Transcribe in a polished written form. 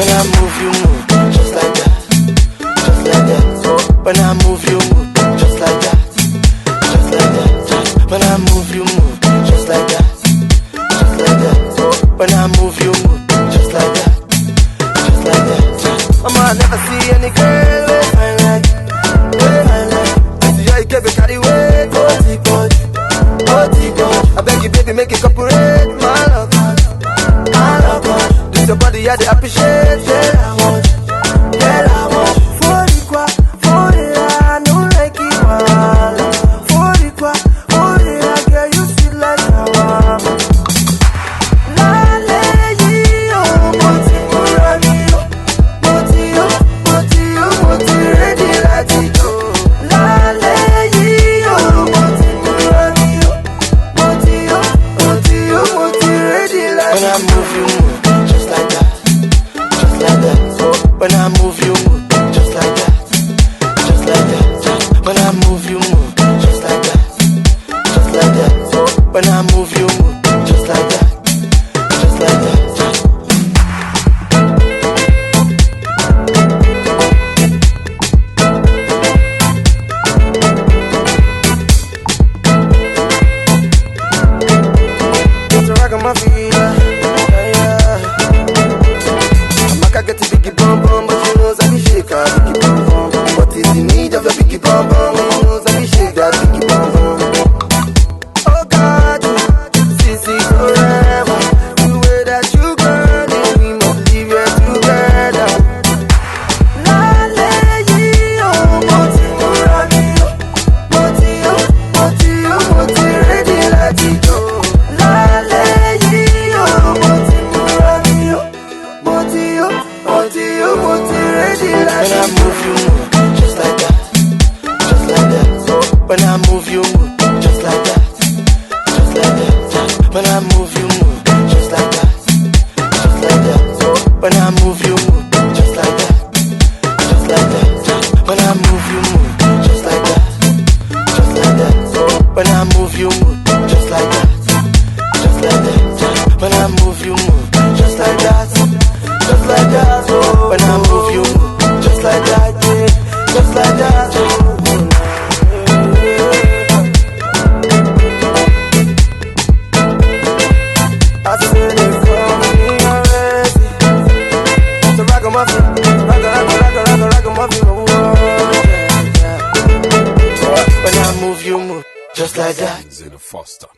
When I move, you move, just like that, just like that. When I move, you move, just like that, just like that. When I move, you move, just like that, just like that. When I move, you move, just like that, just like that. Mama, I never see any girl with my life, with my life. See how you get me carry weight, God. I beg you, baby, make it corporate, my love, my love. This your body, I appreciate, yeah, I want, yeah, I want. For it, I know like it, for it, girl, you feel like I want. When I move, you move, just like that, just like that. When I move, you move, just like that, just like that. When I move, you move, just like that, just like that. When I move, you move, just like that, just like that. It's a ragamuffin. What is the need of a biggie bum bum? Who knows I be shake that biggie bum bum? Oh God, sissy forever. The way that you girl, and we must live here together. Moti, ready like it go. Moti, ready like it go. When I move, you move, just like that, just like that. When I move, you move, just like that, just like that. When I move, you move, just like that, just like that. When I move, you move, just like that, just like that. When I move, you move, just like that, just like that. When I move, you move, just like that, just like that. When I move, you move, just like that, just like that. When I move, you move, just like that, yeah, just like that. I said it's coming already. It's a ragamuffin, ragamuffin. When I move, you move, just like that. Zeta Foster.